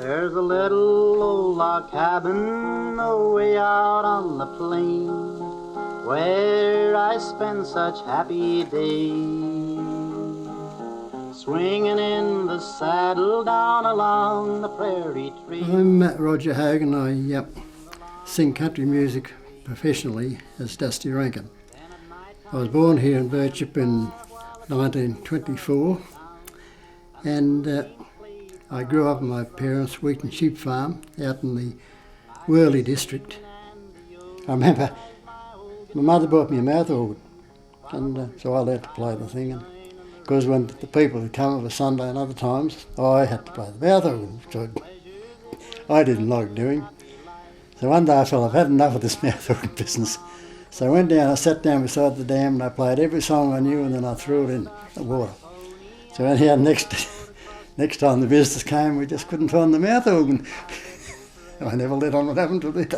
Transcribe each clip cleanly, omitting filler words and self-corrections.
There's a little old log cabin away out on the plain where I spend such happy days, swinging in the saddle down along the prairie tree. I'm Roger Hogan. I sing country music professionally as Dusty Rankin. I was born here in Birchip in 1924, and I grew up in my parents' wheat and sheep farm out in the Worley district. I remember my mother bought me a mouth organ, and so I learnt to play the thing. And because when the people would come over Sunday and other times, I had to play the mouth organ, which I didn't like doing. So one day I felt I've had enough of this mouth organ business. So I went down, I sat down beside the dam and I played every song I knew, and then I threw it in the water. So anyhow, next time the visitors came, we just couldn't find the mouth organ. I never let on what happened to it.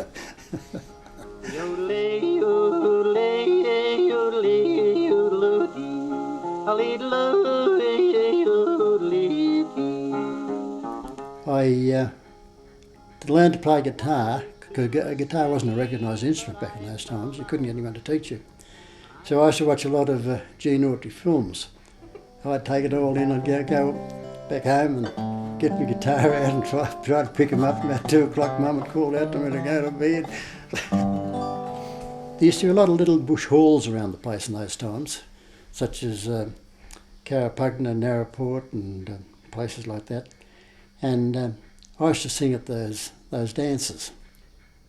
I learned to play guitar, because a guitar wasn't a recognised instrument back in those times. You couldn't get anyone to teach you. So I used to watch a lot of G. Naughty films. I'd take it all in and go back home and get my guitar out and try to pick them up. About 2 o'clock, Mum would call out to me to go to bed. There used to be a lot of little bush halls around the place in those times, such as Carapugna, Narraport and places like that. And I used to sing at those dances.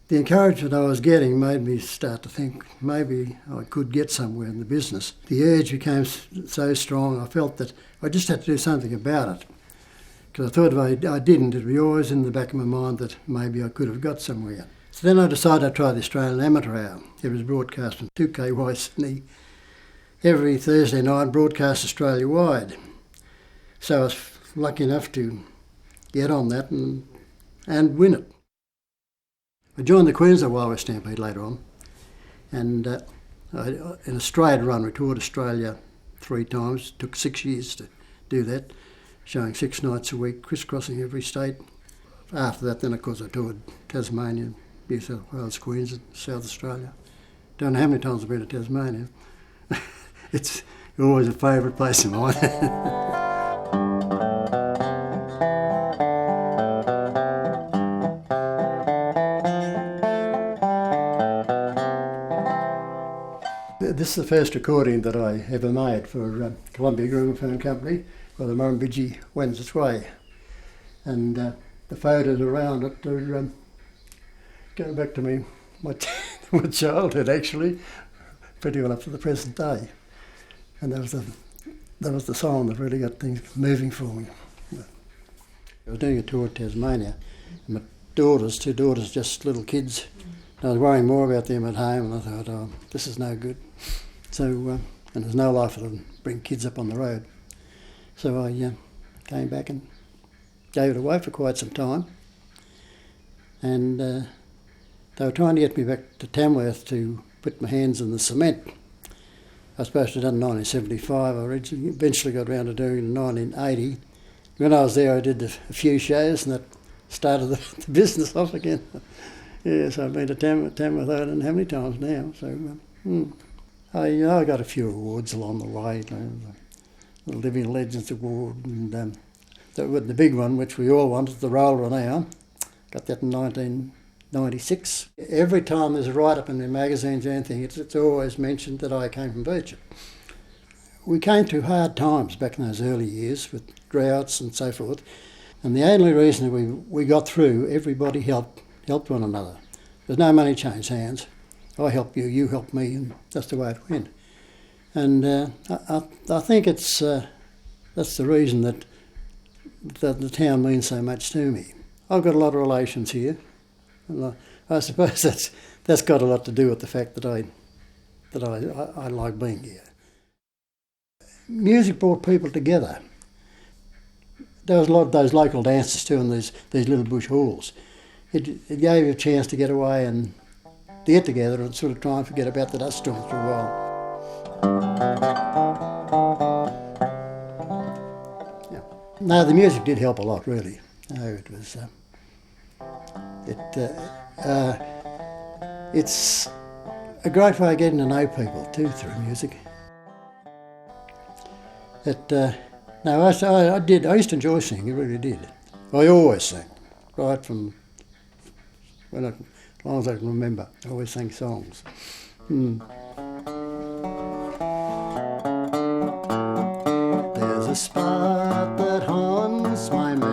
The encouragement I was getting made me start to think maybe I could get somewhere in the business. The urge became so strong, I felt that I just had to do something about it. Because I thought if I didn't, it would be always in the back of my mind that maybe I could have got somewhere. So then I decided I'd try the Australian Amateur Hour. It was broadcast on 2KY Sydney every Thursday night, broadcast Australia-wide. So I was lucky enough to get on that and win it. I joined the Queensland Wild West Stampede later on, and in Australia run, we toured Australia 3 times. It took 6 years to do that, showing 6 nights a week, crisscrossing every state. After that, then of course I toured Tasmania, New South Wales, Queensland, South Australia. Don't know how many times I've been to Tasmania. It's always a favourite place of mine. This is the first recording that I ever made for Columbia Gramophone Company, where the Murrumbidgee wends its way. And the photos around it are going back to my childhood, actually, pretty well up to the present day. And that was the song that really got things moving for me. I was doing a tour of Tasmania, and my 2 daughters, just little kids. I was worrying more about them at home, and I thought, oh, this is no good. So, and there's no life for them to bring kids up on the road. So I came back and gave it away for quite some time. And they were trying to get me back to Tamworth to put my hands in the cement. I was supposed to have done it in 1975. I eventually got around to doing it in 1980. When I was there, I did a few shows, and that started the business off again. Yes, I've been to Tamworth, I don't know how many times now. So I got a few awards along the way, the Living Legends Award, and the big one, which we all wanted, the Roller an Hour. Got that in 1996. Every time there's a write-up in the magazines or anything, it's always mentioned that I came from Birchip. We came through hard times back in those early years with droughts and so forth, and the only reason that we got through, everybody helped one another. There's no money changed hands. I help you, you help me, and that's the way it went. And I think that's the reason that the town means so much to me. I've got a lot of relations here, and I suppose that's got a lot to do with the fact that I like being here. Music brought people together. There was a lot of those local dances too in these little bush halls. It gave you a chance to get away and to get together and sort of try and forget about the dust storm for a while. Yeah. No, the music did help a lot, really. No, it was It's a great way of getting to know people too through music. No, I did. I used to enjoy singing. I really did. I always sang, right from as long as I can remember. I always sang songs. There's a spot that haunts my memory.